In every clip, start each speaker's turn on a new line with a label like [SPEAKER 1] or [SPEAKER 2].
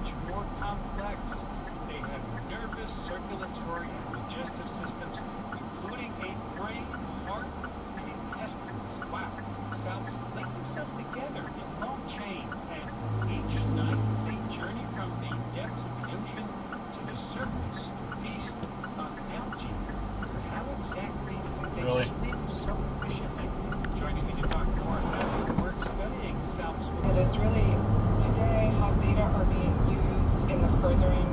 [SPEAKER 1] much more complex. They have nervous, circulatory, and digestive systems, including a brain, heart, and intestines. Wow. Salps link themselves together in long chains, and each night they journey from the depths of the ocean to the surface to feast on algae. How exactly do they swim so efficiently? Joining me to talk more about their work studying salps.
[SPEAKER 2] It is really today how data are being used in the furthering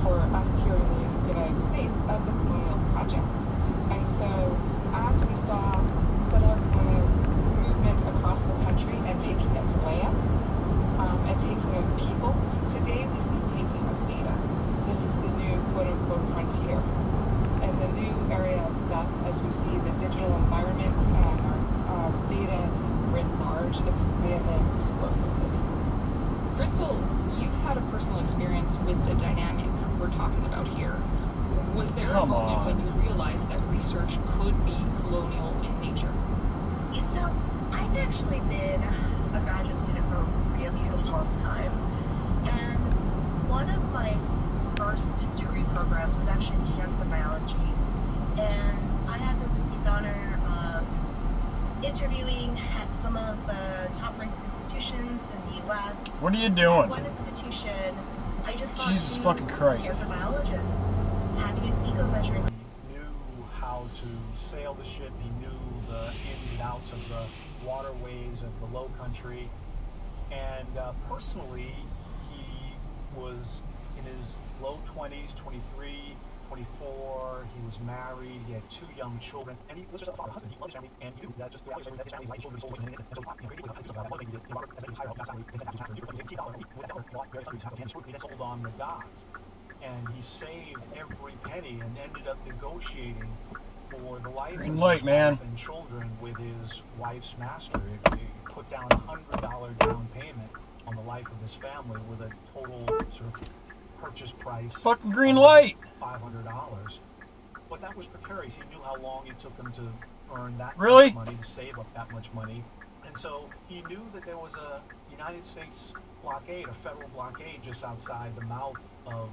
[SPEAKER 2] for us here in the United States of the Colonial Project. And so as we saw sort of kind of movement across the country and taking of land and taking of people, today we see taking of data. This is the new quote-unquote frontier. And the new area of that, as we see the digital environment and our data writ large expanding explosively.
[SPEAKER 3] Crystal, you've had a personal experience with the dynamic we're talking about here. Was there a moment when you realized that research could be colonial in nature?
[SPEAKER 4] So, I've actually been a graduate student for a really long time, and one of my first degree programs was actually cancer biology, and I had the distinct honor of interviewing at some of the top-ranked institutions in the U.S.
[SPEAKER 5] What are you doing?
[SPEAKER 4] At one institution, I just saw
[SPEAKER 5] Jesus fucking Christ.
[SPEAKER 4] cancer biologists having an ego measuring.
[SPEAKER 1] He knew how to sail the ship. He knew the ins and outs of the waterways of the Low Country. And personally, he was in his low 20s, 23, 24. He was married. He had 2 young children. And he was just a father, husband. He loved his family. And he knew that just the reality was that his family, his children, his soul, and so he sold on the docks. And he saved every penny and ended up negotiating for the life of his wife and children with his wife's master. He put down $100 down payment on the life of his family with a total sort of purchase price.
[SPEAKER 5] Fucking green light.
[SPEAKER 1] $500. But that was precarious. He knew how long it took him to earn that
[SPEAKER 5] Really?
[SPEAKER 1] much money, to save up that much money. And so he knew that there was a United States blockade, a federal blockade just outside the mouth of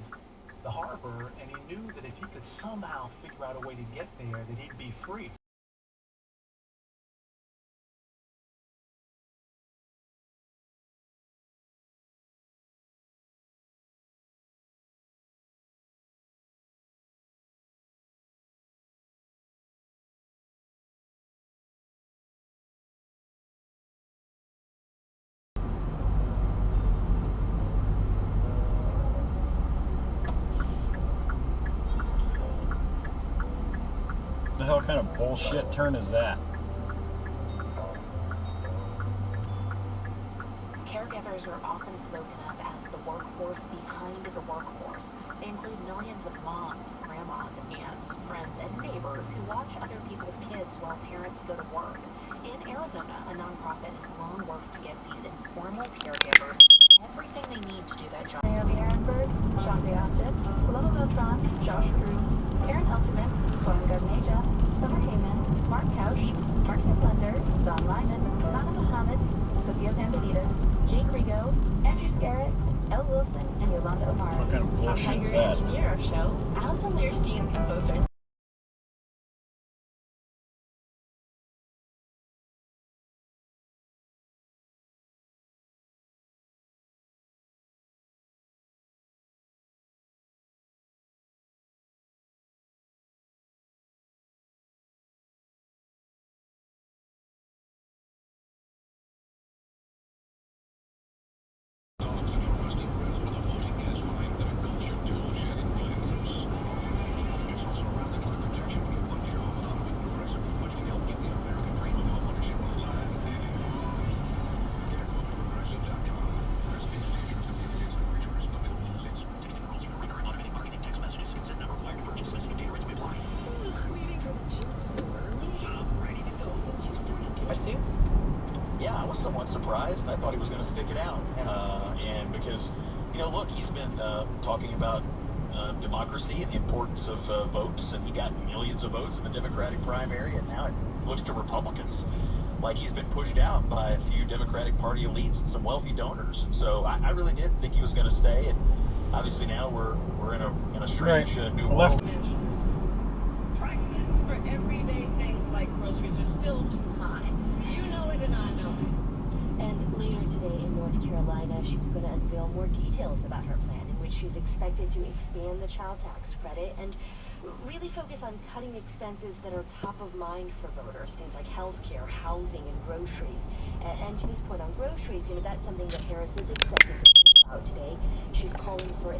[SPEAKER 1] the harbor, and he knew that if he could somehow figure out a way to get there, that he'd be free.
[SPEAKER 5] The hell kind of bullshit turn is that?
[SPEAKER 6] Caregivers are often spoken of as the workforce behind the workforce. They include millions of moms, grandmas, aunts, friends, and neighbors who watch other people's kids while parents go to work. In Arizona, a nonprofit has long worked to get these informal caregivers everything they need to do that job.
[SPEAKER 7] Naomi Ehrenberg, Shanzi Asif, Paloma Beltran, Josh Crew, Aaron Elterman, Swami Gagneja, Summer Heyman, Mark Couch, Mark Blender, Don Lyman, Nana Mohammed, Sophia Pandelides, Jake Rigo, Andrew Scarrett, Elle Wilson, and Yolanda Omar.
[SPEAKER 5] What kind of bullshit is that?
[SPEAKER 7] Engineer our show, Allison Learstein, composer.
[SPEAKER 8] Yeah, I was somewhat surprised. I thought he was going to stick it out. And because, you know, look, he's been talking about democracy and the importance of votes, and he got millions of votes in the Democratic primary, and now it looks to Republicans. like he's been pushed out by a few Democratic Party elites and some wealthy donors. And so I really did think he was going to stay. And obviously now we're in a strange new world.
[SPEAKER 9] Prices for everyday things like groceries are still too high. You know it and I know it.
[SPEAKER 6] And later today in North Carolina, she's going to unveil more details about her plan, in which she's expected to expand the child tax credit and really focus on cutting expenses that are top of mind for voters, things like healthcare, housing, and groceries. And to this point on groceries, that's something that Harris is expected to speak about today. She's calling for a